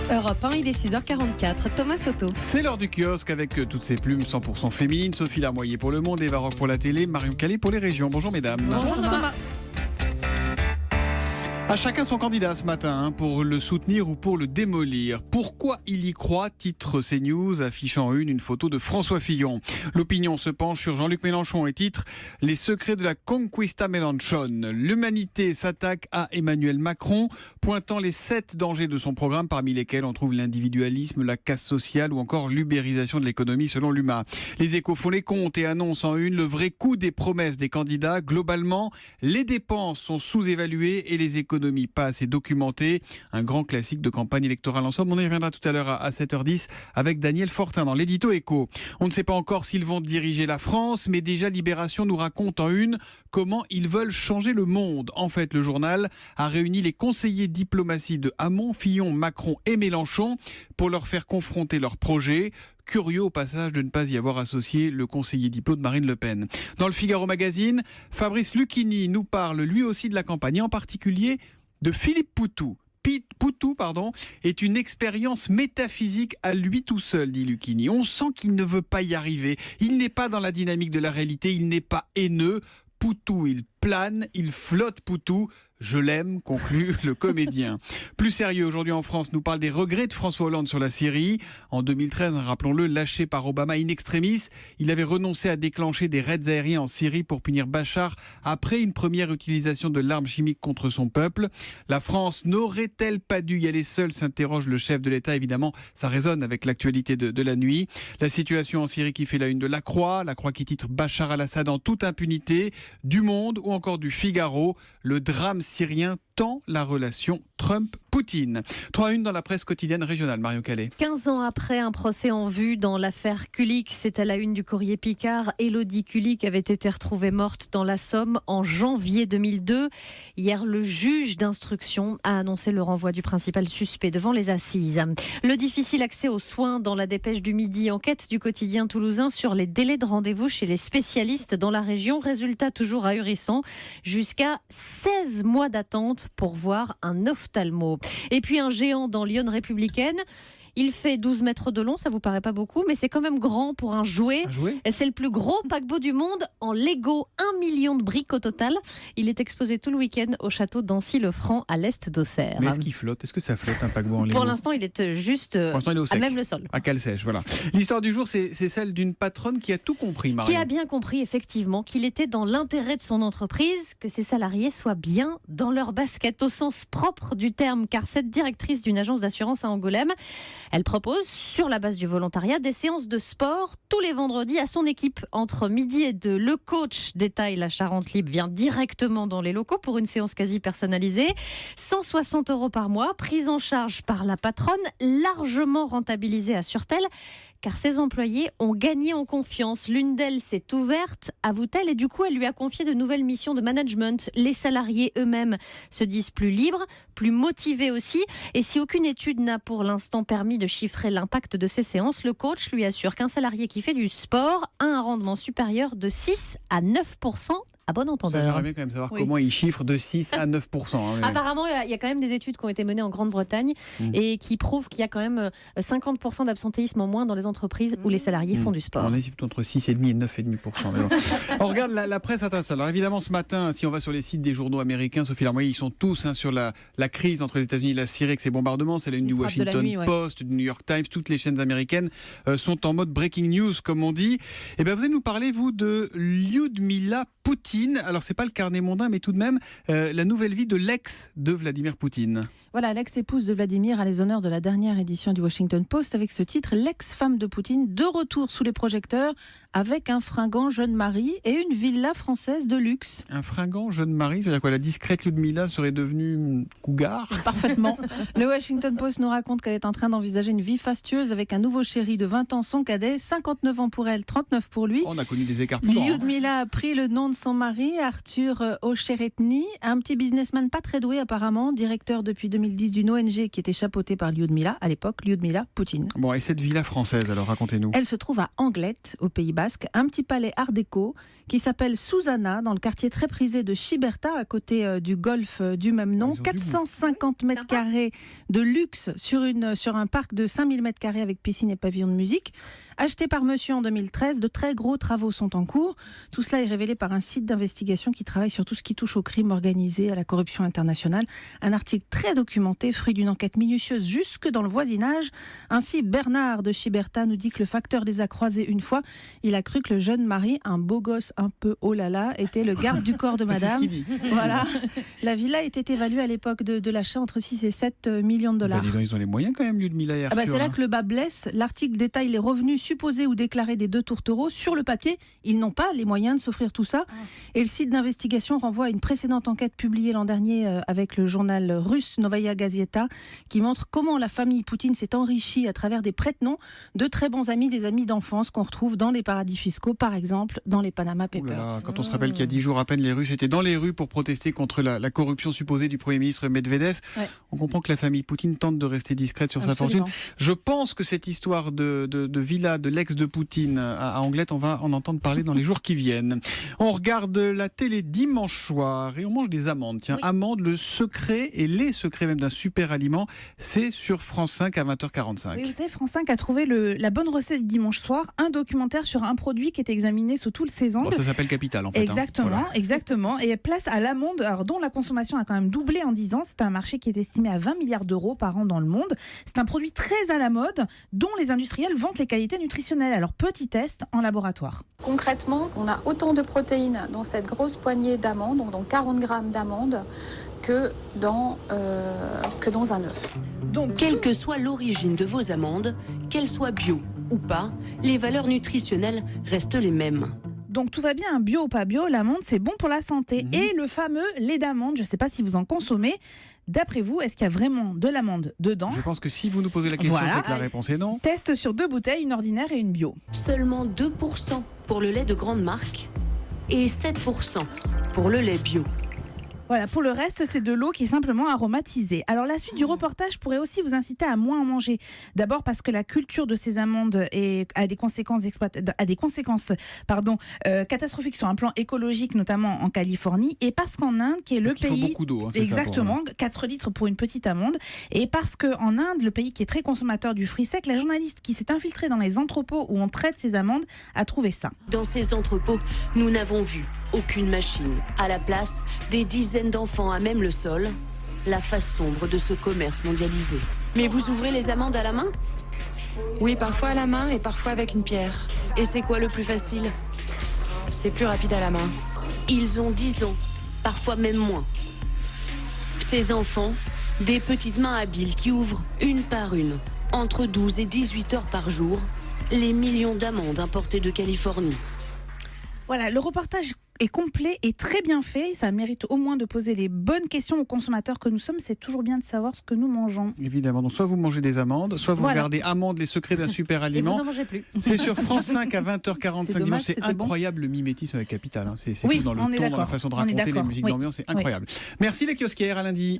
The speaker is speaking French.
Europe 1, il est 6h44. Thomas Soto. C'est l'heure du kiosque avec toutes ces plumes 100% féminines. Sophie Larmoyer pour Le Monde, Eva Rock pour la télé, Marion Calais pour les régions. Bonjour mesdames. Bonjour Thomas. À chacun son candidat ce matin pour le soutenir ou pour le démolir. Pourquoi il y croit, titre CNews, affichant en une photo de François Fillon. L'opinion se penche sur Jean-Luc Mélenchon et titre Les secrets de la Conquista Mélenchon. L'humanité s'attaque à Emmanuel Macron, pointant les 7 dangers de son programme, parmi lesquels on trouve l'individualisme, la casse sociale ou encore l'ubérisation de l'économie selon l'UMA. Les Échos font les comptes et annoncent en une le vrai coût des promesses des candidats. Globalement, les dépenses sont sous-évaluées et les économies pas assez documentées. Un grand classique de campagne électorale en somme. On y reviendra tout à l'heure à 7h10 avec Daniel Fortin dans l'édito Écho. On ne sait pas encore s'ils vont diriger la France, mais déjà Libération nous raconte en une comment ils veulent changer le monde. En fait, le journal a réuni les conseillers diplomatie de Hamon, Fillon, Macron et Mélenchon pour leur faire confronter leurs projets. Curieux au passage de ne pas y avoir associé le conseiller diplo de Marine Le Pen. Dans le Figaro Magazine, Fabrice Lucchini nous parle lui aussi de la campagne, et en particulier de Philippe Poutou. Poutou, est une expérience métaphysique à lui tout seul, dit Lucchini. On sent qu'il ne veut pas y arriver. Il n'est pas dans la dynamique de la réalité, il n'est pas haineux. Poutou, il plane, il flotte Poutou. Je l'aime, conclut le comédien. Plus sérieux, aujourd'hui en France, nous parle des regrets de François Hollande sur la Syrie. En 2013, rappelons-le, lâché par Obama in extremis, il avait renoncé à déclencher des raids aériens en Syrie pour punir Bachar après une première utilisation de l'arme chimique contre son peuple. La France n'aurait-elle pas dû y aller seule, s'interroge le chef de l'État. Évidemment, ça résonne avec l'actualité de la nuit. La situation en Syrie qui fait la une de La Croix qui titre Bachar al-Assad en toute impunité, du Monde ou encore du Figaro. Le drame syrien tend la relation Trump-Poutine. 3-1 dans la presse quotidienne régionale, Marion Calais. 15 ans après un procès en vue dans l'affaire Kulik, c'est à la une du Courrier Picard. Élodie Kulik avait été retrouvée morte dans la Somme en janvier 2002. Hier, le juge d'instruction a annoncé le renvoi du principal suspect devant les assises. Le difficile accès aux soins dans la dépêche du midi. Enquête du quotidien toulousain sur les délais de rendez-vous chez les spécialistes dans la région. Résultat toujours ahurissant. Jusqu'à 16 mois d'attente pour voir un ophtalmo. Et puis un géant dans Lyon républicaine. Il fait 12 mètres de long, ça vous paraît pas beaucoup, mais c'est quand même grand pour un jouet. Et c'est le plus gros paquebot du monde en Lego, 1 million de briques au total. Il est exposé tout le week-end au château d'Ancy-le-Franc à l'est d'Auxerre. Mais est-ce qu'il flotte ? Est-ce que ça flotte un paquebot en Lego ? Pour l'instant, il est juste à même le sol. À cale sèche, voilà. L'histoire du jour, c'est celle d'une patronne qui a tout compris, Marion. Qui a bien compris, effectivement, qu'il était dans l'intérêt de son entreprise que ses salariés soient bien dans leur basket, au sens propre du terme, car cette directrice d'une agence d'assurance à Angoulême, elle propose, sur la base du volontariat, des séances de sport tous les vendredis à son équipe. Entre midi et 2, le coach détaille la Charente Libre vient directement dans les locaux pour une séance quasi personnalisée. 160 € par mois, prise en charge par la patronne, largement rentabilisée, assure-t-elle, car ses employés ont gagné en confiance. L'une d'elles s'est ouverte, avoue-t-elle, et du coup, elle lui a confié de nouvelles missions de management. Les salariés eux-mêmes se disent plus libres, plus motivés aussi. Et si aucune étude n'a pour l'instant permis de chiffrer l'impact de ces séances, le coach lui assure qu'un salarié qui fait du sport a un rendement supérieur de 6 à 9%. À bon entendeur. J'aimerais bien quand même savoir comment ils chiffrent de 6 à 9%. Hein, Apparemment, il y a quand même des études qui ont été menées en Grande-Bretagne et qui prouvent qu'il y a quand même 50% d'absentéisme en moins dans les entreprises où les salariés font du sport. On est plutôt entre 6,5 et 9,5%. Bon. On regarde la presse internationale. Alors évidemment, ce matin, si on va sur les sites des journaux américains, Sophie Larmoyer, ils sont tous sur la crise entre les États-Unis et la Syrie avec ces bombardements. C'est la une du Washington Post, du New York Times. Toutes les chaînes américaines sont en mode breaking news, comme on dit. Et bien, vous allez nous parler, vous, de Lyudmila Poutine. Alors, c'est pas le carnet mondain, mais tout de même, la nouvelle vie de l'ex de Vladimir Poutine. Voilà, l'ex-épouse de Vladimir a les honneurs de la dernière édition du Washington Post avec ce titre, l'ex-femme de Poutine, de retour sous les projecteurs avec un fringant jeune mari et une villa française de luxe. Un fringant jeune mari, c'est-à-dire quoi ? La discrète Lyudmila serait devenue cougar ? Parfaitement. Le Washington Post nous raconte qu'elle est en train d'envisager une vie fastueuse avec un nouveau chéri de 20 ans, son cadet, 59 ans pour elle, 39 pour lui. On a connu des écarts plus grands. Lyudmila a pris le nom de son mari, Arthur Ocheretny, un petit businessman pas très doué apparemment, directeur depuis 2010 d'une ONG qui était chapeautée par Lyudmila, à l'époque Lyudmila Poutine. Bon, et cette villa française, alors racontez-nous. Elle se trouve à Anglet, au Pays Basque, un petit palais art déco qui s'appelle Susana, dans le quartier très prisé de Chiberta, à côté du golfe du même nom. 450 mètres carrés de luxe sur un parc de 5000 mètres carrés avec piscine et pavillon de musique. Acheté par monsieur en 2013, de très gros travaux sont en cours. Tout cela est révélé par un site d'investigation qui travaille sur tout ce qui touche au crime organisé, à la corruption internationale. Un article très documenté, fruit d'une enquête minutieuse jusque dans le voisinage. Ainsi, Bernard de Chiberta nous dit que le facteur les a croisés une fois. Il a cru que le jeune mari, un beau gosse un peu oh là là, était le garde du corps de madame. C'est ce qu'il dit. Voilà. La villa était évaluée à l'époque de l'achat entre 6 et 7 millions de dollars. Ils ont les moyens quand même, Lyudmila et Arthur. C'est là que le bas blesse. L'article détaille les revenus supposés ou déclarés des deux tourtereaux. Sur le papier, ils n'ont pas les moyens de s'offrir tout ça. Et le site d'investigation renvoie à une précédente enquête publiée l'an dernier avec le journal russe Novaya Gazeta qui montre comment la famille Poutine s'est enrichie à travers des prête-noms de très bons amis, des amis d'enfance qu'on retrouve dans les paradis fiscaux, par exemple dans les Panama Papers. Quand on se rappelle qu'il y a 10 jours à peine, les Russes étaient dans les rues pour protester contre la corruption supposée du Premier ministre Medvedev. Ouais. On comprend que la famille Poutine tente de rester discrète sur sa fortune. Je pense que cette histoire de villa de l'ex de Poutine à Anglet, on va en entendre parler dans les jours qui viennent. On regarde la télé dimanche soir et on mange des amandes. Tiens, amandes, le secret et les secrets même d'un super aliment, c'est sur France 5 à 20h45. Oui, vous savez, France 5 a trouvé la bonne recette du dimanche soir, un documentaire sur un produit qui est examiné sous tout le saison. Bon, ça s'appelle Capital en fait. Exactement. Et place à l'amande, dont la consommation a quand même doublé en 10 ans. C'est un marché qui est estimé à 20 milliards d'euros par an dans le monde. C'est un produit très à la mode, dont les industriels vantent les qualités nutritionnelles. Alors, petit test en laboratoire. Concrètement, on a autant de protéines dans cette grosse poignée d'amandes, donc dans 40 grammes d'amandes, que dans un œuf. Donc, quelle que soit l'origine de vos amandes, qu'elles soient bio ou pas, les valeurs nutritionnelles restent les mêmes. Donc tout va bien, bio ou pas bio, l'amande c'est bon pour la santé. Et le fameux lait d'amande, je ne sais pas si vous en consommez. D'après vous, est-ce qu'il y a vraiment de l'amande dedans ? Je pense que si vous nous posez la question, c'est que la réponse est non. Test sur 2 bouteilles, une ordinaire et une bio. Seulement 2% pour le lait de grande marque et 7% pour le lait bio. Voilà, pour le reste, c'est de l'eau qui est simplement aromatisée. Alors la suite du reportage pourrait aussi vous inciter à moins en manger. D'abord parce que la culture de ces amandes a des conséquences catastrophiques sur un plan écologique, notamment en Californie, et parce qu'en Inde, qui est le pays... Il faut beaucoup d'eau. Exactement, 4 litres pour une petite amande. Et parce qu'en Inde, le pays qui est très consommateur du fruit sec, la journaliste qui s'est infiltrée dans les entrepôts où on traite ces amandes a trouvé ça. Dans ces entrepôts, nous n'avons vu aucune machine. À la place, des dizaines d'enfants à même le sol, la face sombre de ce commerce mondialisé. Mais vous ouvrez les amandes à la main ? Oui, parfois à la main et parfois avec une pierre. Et c'est quoi le plus facile ? C'est plus rapide à la main. Ils ont 10 ans, parfois même moins. Ces enfants, des petites mains habiles qui ouvrent une par une, entre 12 et 18 heures par jour, les millions d'amandes importées de Californie. Voilà, le reportage est complet et très bien fait. Ça mérite au moins de poser les bonnes questions aux consommateurs que nous sommes. C'est toujours bien de savoir ce que nous mangeons. Évidemment. Donc, soit vous mangez des amandes, soit vous regardez Amandes, les secrets d'un super aliment. Et vous n'en mangez plus. C'est sur France 5 à 20h45 dimanche. C'est incroyable le mimétisme avec Capital. C'est fou dans le ton, dans la façon de raconter les musiques d'ambiance. C'est incroyable. Merci les kiosquières. À lundi.